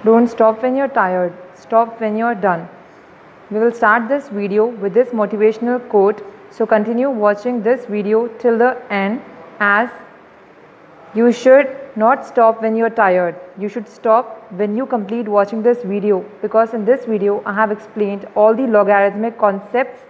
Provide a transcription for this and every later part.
Don't stop when you're tired, stop when you're done. We will start this video with this motivational quote, so continue watching this video till the end, as you should not stop when you're tired. You should stop when you complete watching this video, because in this video I have explained all the logarithmic concepts,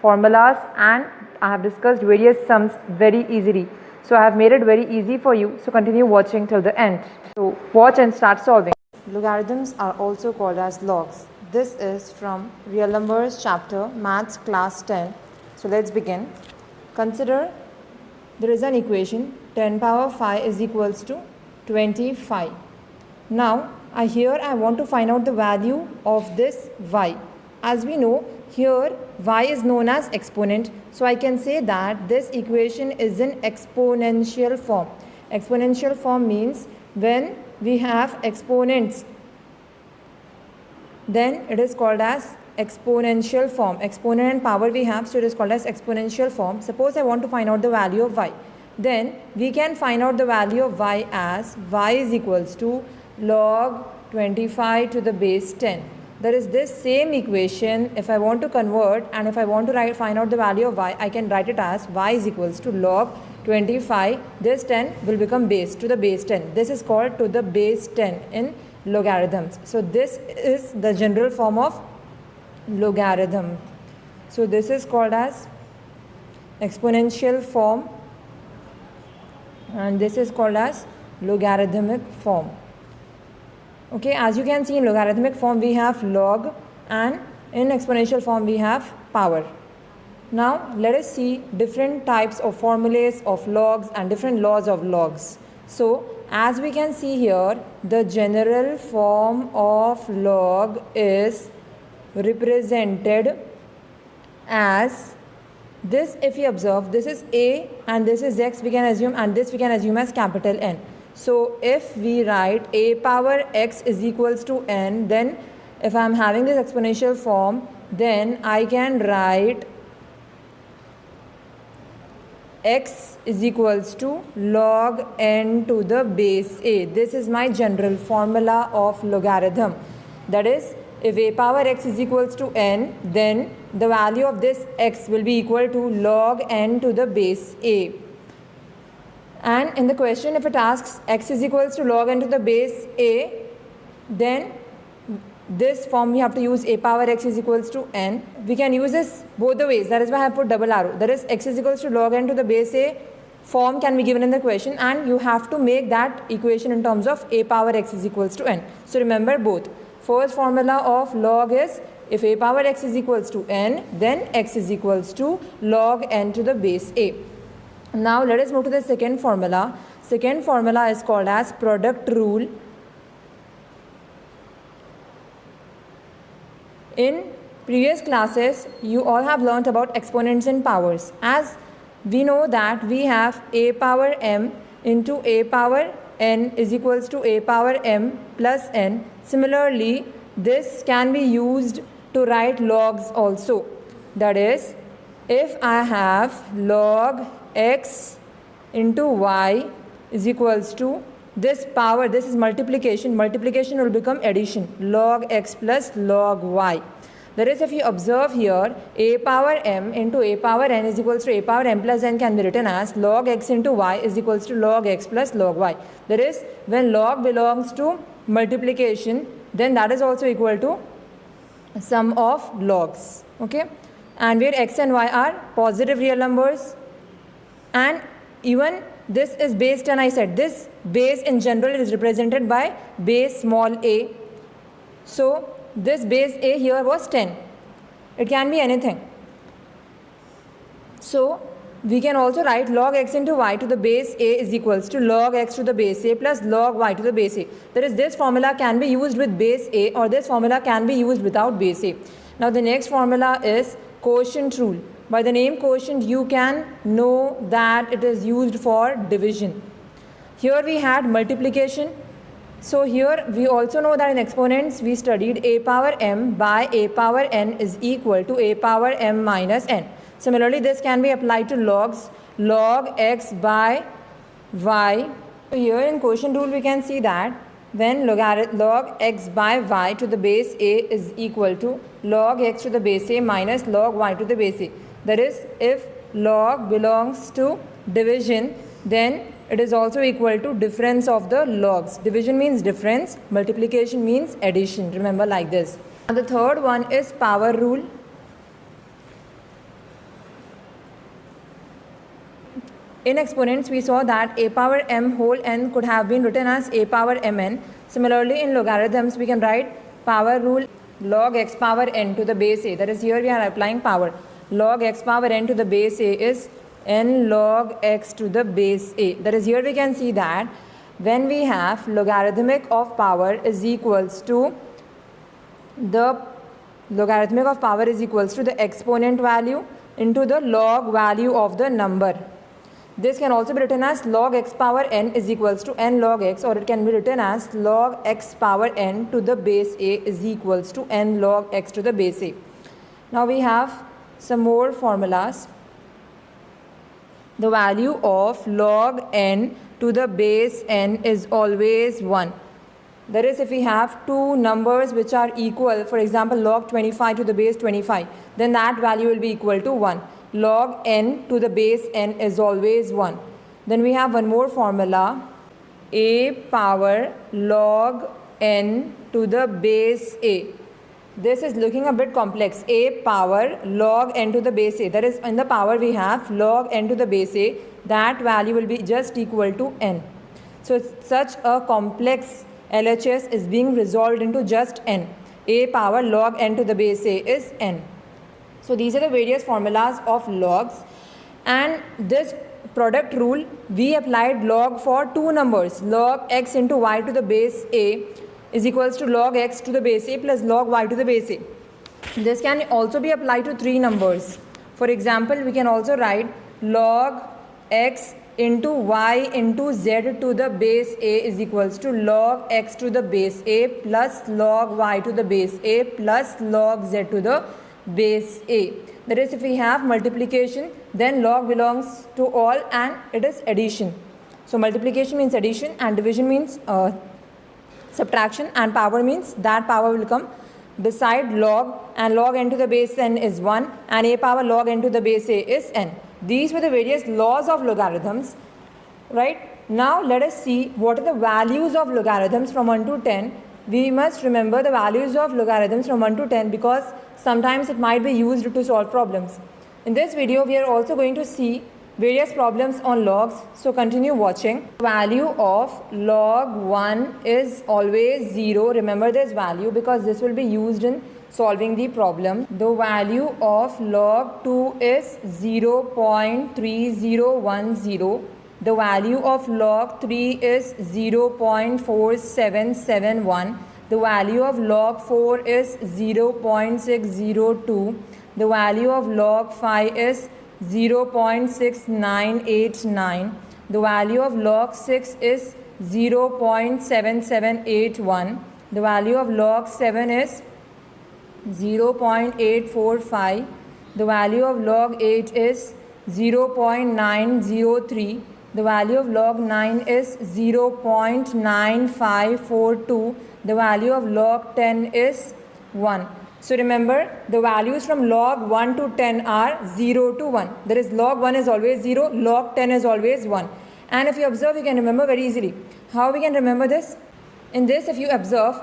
formulas, and I have discussed various sums very easily. So I have made it very easy for you, so continue watching till the end. So watch and start solving. Logarithms are also called as logs. This is from Real Numbers chapter, Maths class 10. So let's begin. Consider there is an equation 10 power 5 is equals to 25. Now here I want to find out the value of this y. As we know, here y is known as exponent. So I can say that this equation is in exponential form. Exponential form means when we have exponents, then it is called as exponential form. Exponent and power we have, so it is called as exponential form. Suppose I want to find out the value of y. Then we can find out the value of y as y is equals to log 25 to the base 10. There is this same equation. If I want to convert and if I want to find out the value of y, I can write it as y is equals to log 25. This 10 will become base to the base 10. This is called to the base 10 in logarithms. So this is the general form of logarithm. So this is called as exponential form, and this is called as logarithmic form. Okay, as you can see, in logarithmic form we have log, and in exponential form we have power. Now let us see different types of formulas of logs and different laws of logs. So as we can see here, the general form of log is represented as this. If you observe, this is a and this is x, we can assume, and this we can assume as capital N. So if we write a power x is equals to n, then if I am having this exponential form, then I can write x is equals to log n to the base a. This is my general formula of logarithm. That is, if a power x is equals to n, then the value of this x will be equal to log n to the base a. And in the question, if it asks x is equals to log n to the base a, then this form we have to use a power x is equals to n. We can use this both the ways. That is why I have put double arrow. That is, x is equals to log n to the base a form can be given in the question, and you have to make that equation in terms of a power x is equals to n. So remember both. First formula of log is if a power x is equals to n, then x is equals to log n to the base a. Now let us move to the second formula. Second formula is called as product rule. In previous classes, you all have learnt about exponents and powers. As we know that we have a power m into a power n is equals to a power m plus n. Similarly, this can be used to write logs also. That is, if I have log x into y is equals to this power, this is multiplication. Multiplication will become addition, log x plus log y. That is, if you observe here, a power m into a power n is equals to a power m plus n can be written as log x into y is equals to log x plus log y. That is, when log belongs to multiplication, then that is also equal to sum of logs. Okay, and where x and y are positive real numbers, and even this is base 10. I said this base in general is represented by base small a. So this base a here was 10. It can be anything. So we can also write log x into y to the base a is equals to log x to the base a plus log y to the base a. That is, this formula can be used with base a, or this formula can be used without base a. Now the next formula is quotient rule. By the name quotient, you can know that it is used for division. Here we had multiplication. So here we also know that in exponents we studied a power m by a power n is equal to a power m minus n. Similarly, this can be applied to logs, log x by y. So here in quotient rule we can see that when log x by y to the base a is equal to log x to the base a minus log y to the base a. That is, if log belongs to division, then it is also equal to difference of the logs. Division means difference, multiplication means addition. Remember like this. And the third one is power rule. In exponents, we saw that a power m whole n could have been written as a power mn. Similarly, in logarithms, we can write power rule log x power n to the base a. That is, here we are applying power. Log x power n to the base a is n log x to the base a. That is, here we can see that when we have logarithmic of power is equals to the logarithmic of power is equals to the exponent value into the log value of the number. This can also be written as log x power n is equals to n log x, or it can be written as log x power n to the base a is equals to n log x to the base a. Now we have some more formulas. The value of log n to the base n is always 1. That is, if we have two numbers which are equal, for example log 25 to the base 25, then that value will be equal to 1. Log n to the base n is always 1. Then we have one more formula, a power log n to the base a. This is looking a bit complex. A power log n to the base a. That is, in the power we have log n to the base a. That value will be just equal to n. So such a complex LHS is being resolved into just n. A power log n to the base a is n. So these are the various formulas of logs, and this product rule we applied log for two numbers. Log x into y to the base a is equals to log x to the base a plus log y to the base a. This can also be applied to three numbers. For example, we can also write log x into y into z to the base a is equals to log x to the base a plus log y to the base a plus log z to the base a. That is, if we have multiplication, then log belongs to all and it is addition. So multiplication means addition and division means subtraction, and power means that power will come beside log, and log n to the base n is 1 and a power log n to the base a is n. These were the various laws of logarithms, right? Now let us see what are the values of logarithms from 1 to 10. We must remember the values of logarithms from 1 to 10 because sometimes it might be used to solve problems. In this video, we are also going to see various problems on logs, so continue watching. Value of log 1 is always 0. Remember this value because this will be used in solving the problem. The value of log 2 is 0.3010. The value of log 3 is 0.4771. The value of log 4 is 0.602. The value of log 5 is 0.6989. The value of log 6 is 0.7781. The value of log 7 is 0.845. The value of log 8 is 0.903. The value of log 9 is 0.9542. The value of log 10 is 1. So remember, the values from log 1 to 10 are 0 to 1. That is, log 1 is always 0, log 10 is always 1. And if you observe, you can remember very easily. How we can remember this? In this, if you observe,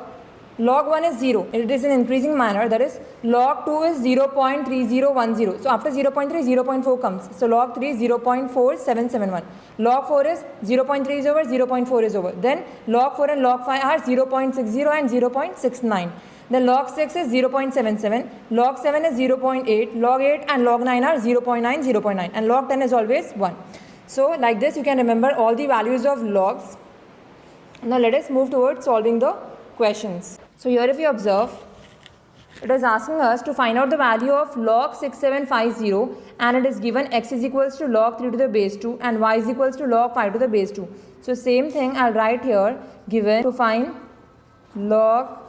log 1 is 0. It is in increasing manner. That is, log 2 is 0.3010. So after 0.3, 0.4 comes. So log 3 is 0.4771. Log 4 is 0.3 is over, 0.4 is over. Then log 4 and log 5 are 0.60 and 0.69. Then log 6 is 0.77, log 7 is 0.8, log 8 and log 9 are 0.9, 0.9, and log 10 is always 1. So like this you can remember all the values of logs. Now let us move towards solving the questions. So here if you observe, it is asking us to find out the value of log 6750, and it is given x is equals to log 3 to the base 2 and y is equals to log 5 to the base 2. So same thing I'll write here, given to find log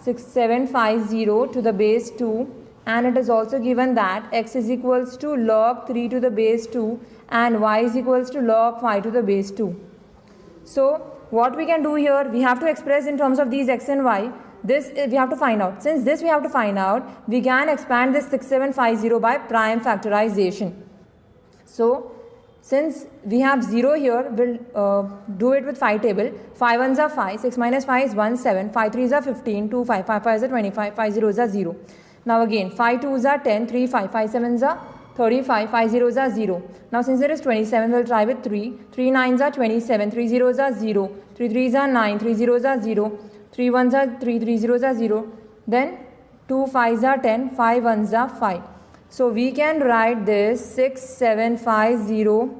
6750 to the base 2, and it is also given that x is equals to log 3 to the base 2 and y is equals to log 5 to the base 2. So what we can do here, we have to express in terms of these x and y. This we have to find out. Since this we have to find out, we can expand this 6750 by prime factorization. So since we have 0 here, we'll do it with 5 table. 5 ones are 5, 6 minus 5 is 1, 7, 5 3s are 15, 2 5, 5 5s are 25, 5 zeros are 0. Now again 5 2s are 10, 3 5, 5 7s are 35, 5 zeros are 0. Now since there is 27, we'll try with 3. 3 9s are 27, 3 zeros are 0, 3 3s are 9, 3 zeros are 0, 3 1s are 3, 3 zeros are 0. Then 2 5s are 10, 5 1s are 5. So we can write this 6750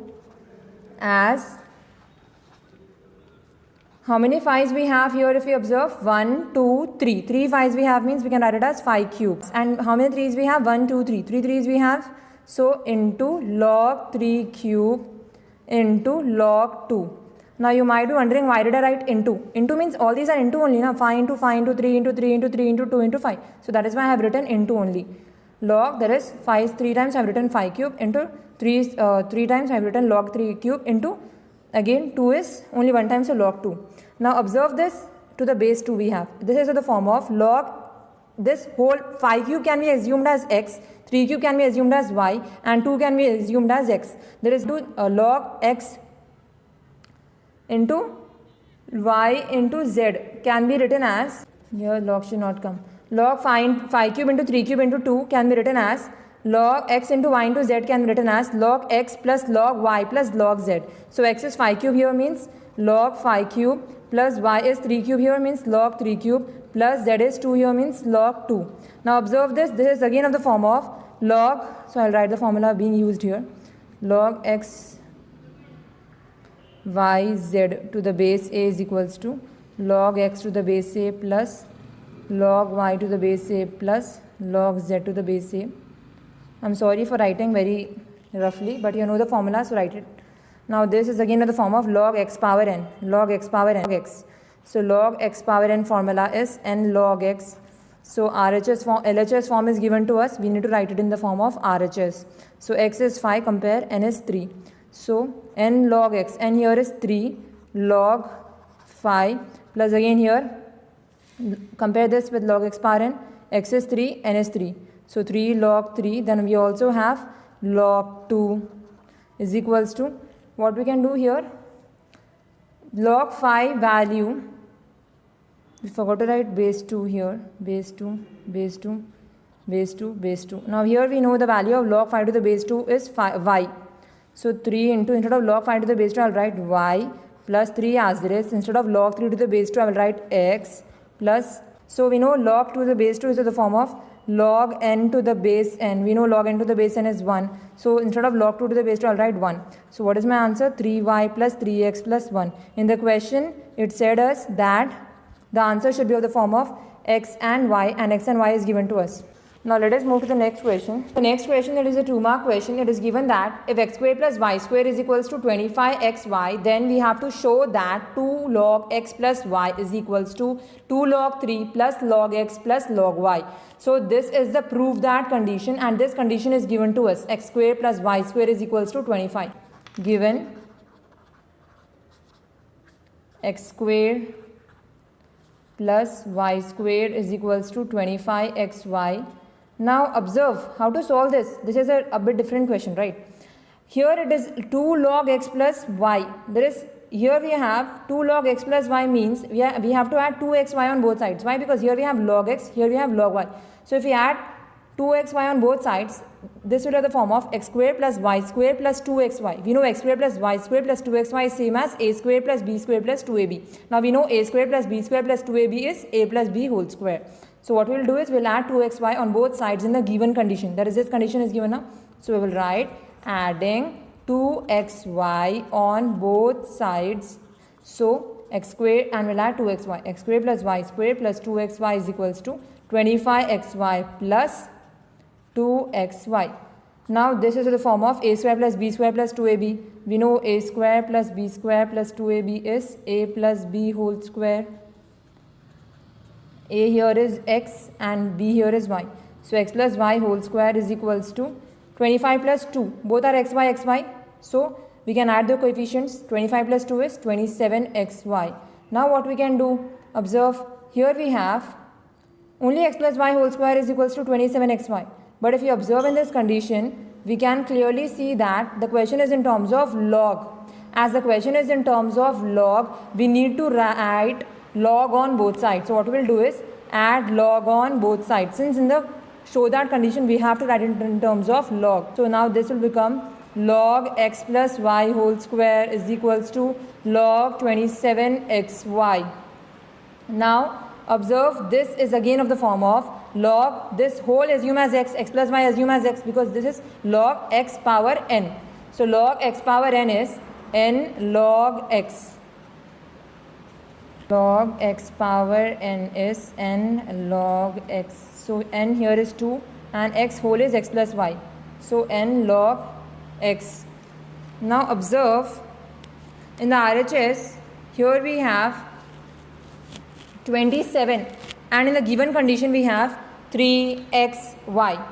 as, how many 5s we have here if we observe? 1, 2, 3. 3 5s we have means we can write it as 5 cubes. And how many 3s we have? 1, 2, 3. 3 3s we have. So into log 3 cube into log 2. Now you might be wondering, why did I write into? Into means all these are into only, na? 5 into 5 into 3 into 3 into 3 into 2 into 5. So that is why I have written into only. Log, there is 5 3 times I have written 5 cube into 3 times I have written log 3 cube into, again 2 is only 1 time, so log 2. Now observe this to the base 2 we have. This is the form of log, this whole 5 cube can be assumed as x, 3 cube can be assumed as y, and 2 can be assumed as x. There is log x into y into z can be written as, here log should not come. Log 5 cube into 3 cube into 2 can be written as, log x into y into z can be written as log x plus log y plus log z. So x is 5 cube here means log 5 cube plus y is 3 cube here means log 3 cube plus z is 2 here means log 2. Now observe this, this is again of the form of log, so I'll write the formula being used here, log x y z to the base a is equals to log x to the base a plus log y to the base a plus log z to the base a. I'm sorry for writing very roughly, but you know the formula, so write it. Now this is again in the form of log x power n, log x power n, log x. So log x power n formula is n log x. So RHS form, LHS form is given to us, we need to write it in the form of RHS. So x is 5, compare, n is 3. So n log x, n here is 3 log 5 plus again here, compare this with log x power n, x is 3, n is 3. So 3 log 3, then we also have log 2 is equals to, what we can do here, log 5 value, we forgot to write base 2 here, base 2, base 2, base 2, base 2. Now here we know the value of log 5 to the base 2 is y. So 3 into, instead of log 5 to the base 2, I will write y plus 3 as it is. Instead of log 3 to the base 2, I will write x plus, so we know log 2 to the base 2 is in the form of log n to the base n. We know log n to the base n is 1. So instead of log 2 to the base 2, I will write 1. So what is my answer? 3y plus 3x plus 1. In the question, it said us that the answer should be of the form of x and y, and x and y is given to us. Now let us move to the next question. The next question, it is a 2-mark question. It is given that if x square plus y square is equals to 25xy, then we have to show that 2 log x plus y is equals to 2 log 3 plus log x plus log y. So this is the prove that condition, and this condition is given to us, x square plus y square is equals to 25. Given x square plus y square is equals to 25xy. Now observe how to solve this. This is a bit different question, right? Here it is 2 log x plus y. There is, here we have 2 log x plus y means we have to add 2xy on both sides. Why? Because here we have log x, here we have log y. So if we add 2xy on both sides, this will have the form of x square plus y square plus 2xy. We know x square plus y square plus 2xy is same as a square plus b square plus 2ab. Now we know a square plus b square plus 2ab is a plus b whole square. So what we will do is we will add 2xy on both sides in the given condition. That is, this condition is given now. So we will write adding 2xy on both sides. So x square, and we will add 2xy. X square plus y square plus 2xy is equals to 25xy plus 2xy. Now this is the form of a square plus b square plus 2ab. We know a square plus b square plus 2ab is a plus b whole square. A here is x and b here is y. So x plus y whole square is equals to 25 plus 2. Both are xy, xy. So We can add the coefficients. 25 plus 2 is 27xy. Now what we can do? Observe, here we have only x plus y whole square is equals to 27xy. But if you observe in this condition, we can clearly see that the question is in terms of log. As the question is in terms of log, we need to write log on both sides. So what we will do is add log on both sides. Since in the show that condition we have to write it in terms of log. So now this will become log x plus y whole square is equals to log 27xy. Now observe, this is again of the form of log, this whole assume as x, x plus y assume as x, because this is log x power n. So log x power n is n log x. Log x power n is n log x. So n here is 2 and x whole is x plus y. So n log x. Now observe, in the RHS, here we have 27 and in the given condition we have 3xy.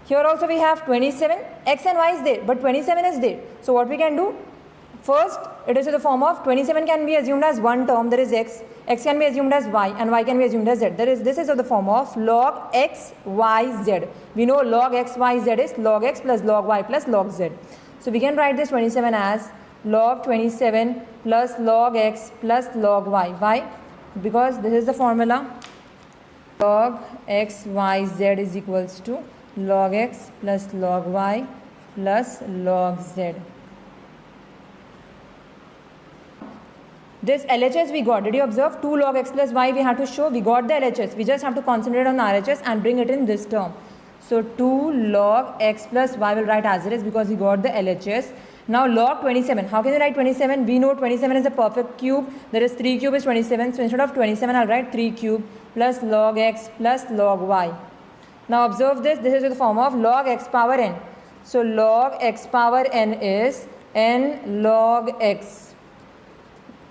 Here also we have 27, x and y is there, but 27 is there. So what we can do? First, it is in the form of 27 can be assumed as one term, that is x, x can be assumed as y, and y can be assumed as z. That is, this is of the form of log x, y, z. We know log x, y, z is log x plus log y plus log z. So we can write this 27 as log 27 plus log x plus log y. Why? Because this is the formula. Log x, y, z is equals to log x plus log y plus log z. This LHS we got. Did you observe? 2 log x plus y we had to show. We got the LHS. We just have to concentrate on the RHS and bring it in this term. So 2 log x plus y will write as it is because we got the LHS. Now log 27. How can you write 27? We know 27 is a perfect cube. There is 3 cube is 27. So instead of 27, I'll write 3 cube plus log x plus log y. Now observe this. This is the form of log x power n. So log x power n is n log x.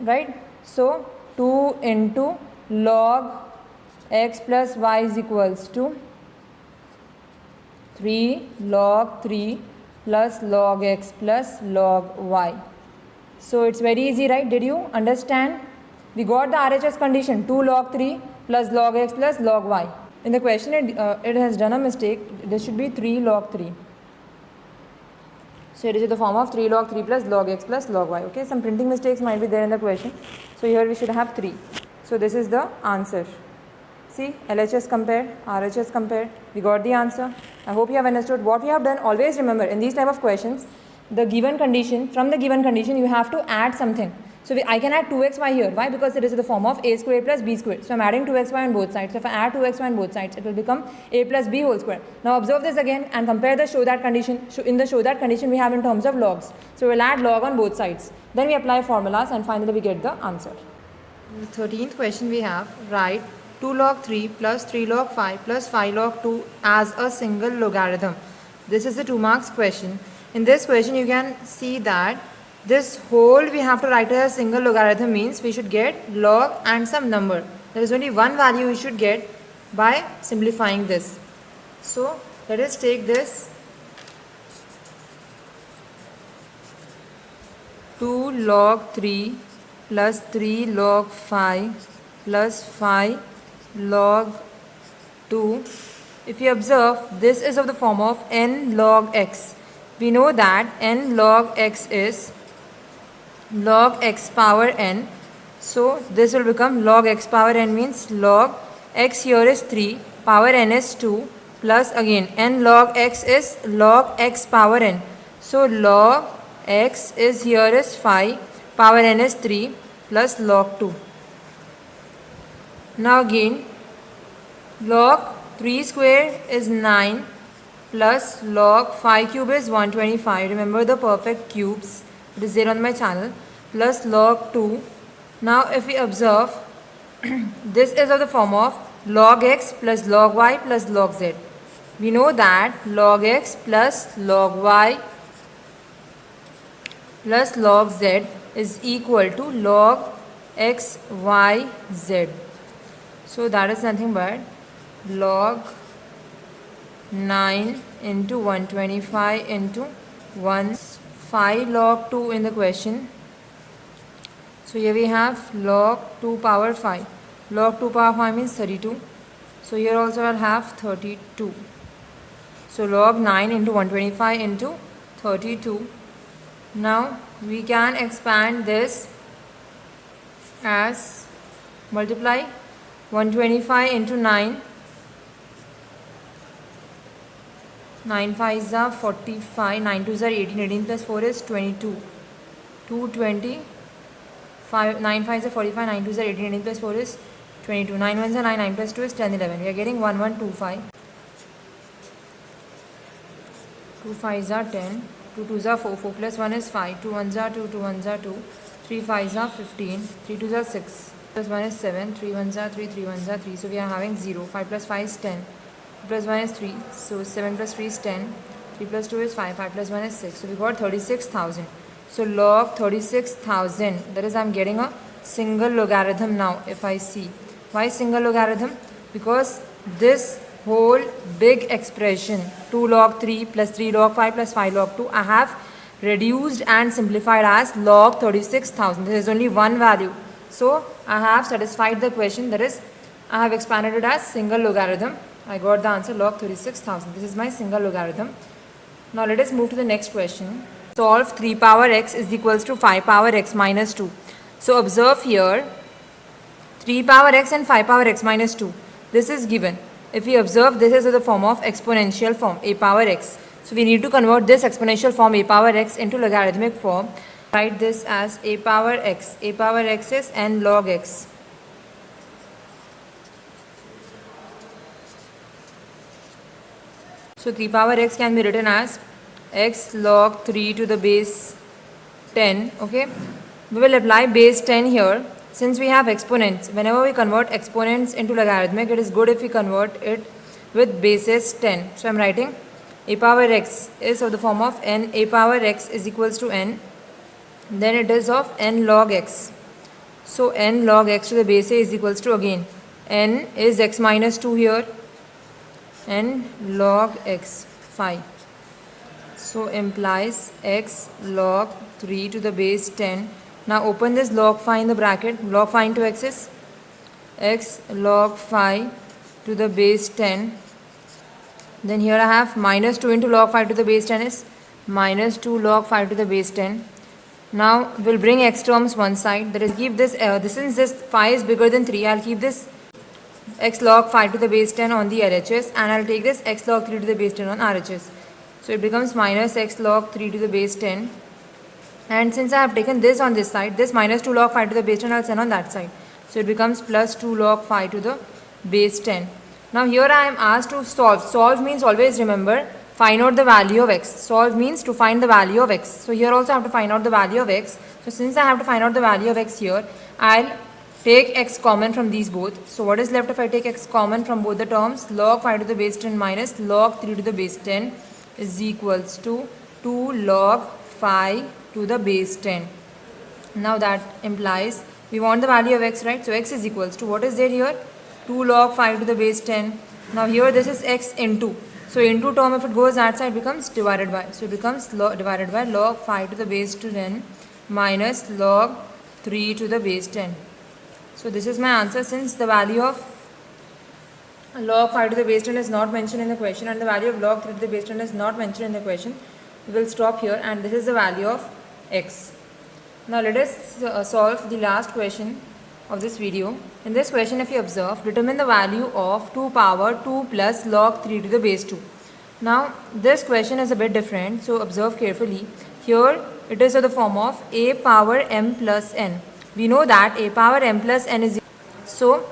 Right? So 2 into log x plus y is equals to 3 log 3 plus log x plus log y. So it's very easy, right? Did you understand? We got the RHS condition 2 log 3 plus log x plus log y. In the question it has done a mistake. This should be 3 log 3. So it is in the form of 3 log 3 plus log x plus log y. Okay, some printing mistakes might be there in the question. So here we should have 3. So this is the answer. See, LHS compared, RHS compared, we got the answer. I hope you have understood what we have done. Always remember, in these type of questions, the given condition, from the given condition, you have to add something. So I can add 2xy here. Why? Because it is in the form of a square plus b square. So I'm adding 2xy on both sides. So if I add 2xy on both sides, it will become a plus b whole square. Now observe this again and compare the show that condition. In the show that condition we have in terms of logs. So we'll add log on both sides. Then we apply formulas and finally we get the answer. The 13th question we have, write 2 log 3 plus 3 log 5 plus 5 log 2 as a single logarithm. This is the 2 marks question. In this question you can see that this whole we have to write as a single logarithm means we should get log and some number. There is only one value we should get by simplifying this. So let us take this 2 log 3 plus 3 log 5 plus 5 log 2. If you observe, this is of the form of n log x. We know that n log x is log x power n. So this will become log x power n means log x here is 3, power n is 2, plus again n log x is log x power n. So log x is here is 5, power n is 3, plus log 2. Now again log 3 square is 9 plus log 5 cube is 125. Remember the perfect cubes, it is there on my channel, plus log 2. Now if we observe, this is of the form of log x plus log y plus log z. We know that log x plus log y plus log z is equal to log x, y, z. So that is nothing but log 9 into 125 into 1 5 log 2 in the question. So here we have log 2 power 5. Log 2 power 5 means 32. So here also I'll have 32. So log 9 into 125 into 32. Now we can expand this as multiply 125 into 9. 9 5s are 45, 9 2s are 18, 18 plus 4 is 22. 220, 9 5s are 45, 9 2s are 18, 18 plus 4 is 22. 9 1s are 9, 9 plus 2 is 10, 11. We are getting 1125. 2 5s are 10, 2 2s are 4, 4 plus 1 is 5, 2 1s are 2, 2 1s are 2, 3 5s are 15, 3 2s are 6, plus 1 is 7, 3 1s are 3, 3 1s are 3. So we are having 0, 5 plus 5 is 10. Plus 1 is 3, so 7 plus 3 is 10, 3 plus 2 is 5, 5 plus 1 is 6, so we got 36,000. So log 36,000, that is I'm getting a single logarithm now if I see. Why single logarithm? Because this whole big expression 2 log 3 plus 3 log 5 plus 5 log 2 I have reduced and simplified as log 36,000. There is only one value. So I have satisfied the question, that is I have expanded it as single logarithm. I got the answer log 36,000. This is my single logarithm. Now let us move to the next question. Solve 3 power x is equals to 5 power x minus 2. So observe here 3 power x and 5 power x minus 2. This is given. If we observe, this is in the form of exponential form a power x. So we need to convert this exponential form a power x into logarithmic form. Write this as a power x. A power x is n log x. So 3 power x can be written as x log 3 to the base 10. Okay, we will apply base 10 here. Since we have exponents, whenever we convert exponents into logarithmic, it is good if we convert it with bases 10. So I am writing a power x is of the form of n. A power x is equals to n. Then it is of n log x. So n log x to the base a is equals to, again, n is x minus 2 here, n log x 5. So implies x log 3 to the base 10. Now open this log 5 in the bracket. Log 5 into x is x log 5 to the base 10. Then here I have minus 2 into log 5 to the base 10 is minus 2 log 5 to the base 10. Now we'll bring x terms one side. That is, keep this, since this 5 is bigger than 3, I'll keep this x log 5 to the base 10 on the LHS, and I'll take this x log 3 to the base 10 on RHS. So it becomes minus x log 3 to the base 10. And since I have taken this on this side, this minus 2 log 5 to the base 10 I'll send on that side. So it becomes plus 2 log 5 to the base 10. Now here I am asked to solve. Solve means, always remember, find out the value of x. Solve means to find the value of x. So here also I have to find out the value of x. So since I have to find out the value of x here, I'll take x common from these both. So what is left if I take x common from both the terms? Log 5 to the base 10 minus log 3 to the base 10 is equals to 2 log 5 to the base 10. Now that implies we want the value of x, right? So x is equals to, what is there here? 2 log 5 to the base 10. Now here this is x into. So into term, if it goes that side, becomes divided by. So it becomes divided by log 5 to the base 10 minus log 3 to the base 10. So this is my answer. Since the value of log 5 to the base 10 is not mentioned in the question and the value of log 3 to the base 10 is not mentioned in the question, we will stop here, and this is the value of x. Now let us solve the last question of this video. In this question, if you observe, determine the value of 2 power 2 plus log 3 to the base 2. Now this question is a bit different, so observe carefully. Here it is of the form of a power m plus n. We know that a power m plus n is, so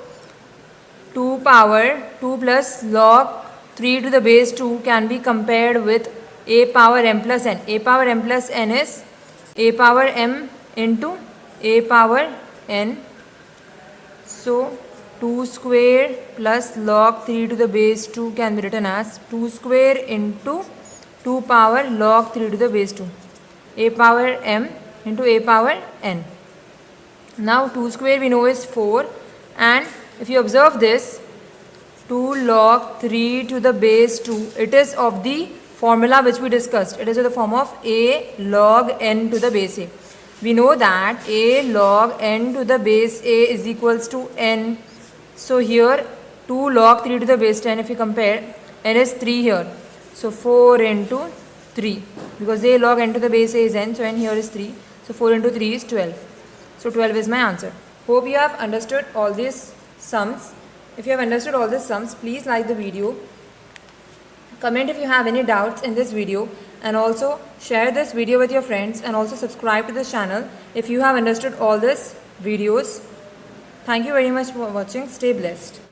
2 power 2 plus log 3 to the base 2 can be compared with a power m plus n. A power m plus n is a power m into a power n. So 2 square plus log 3 to the base 2 can be written as 2 square into 2 power log 3 to the base 2. A power m into a power n. Now 2 square we know is 4, and if you observe this 2 log 3 to the base 2, it is of the formula which we discussed. It is in the form of a log n to the base a. We know that a log n to the base a is equals to n. So here 2 log 3 to the base 10, if you compare, n is 3 here. So 4 into 3, because a log n to the base a is n, so n here is 3. So 4 into 3 is 12. So 12 is my answer. Hope you have understood all these sums. If you have understood all these sums, please like the video. Comment if you have any doubts in this video, and also share this video with your friends, and also subscribe to this channel if you have understood all these videos. Thank you very much for watching. Stay blessed.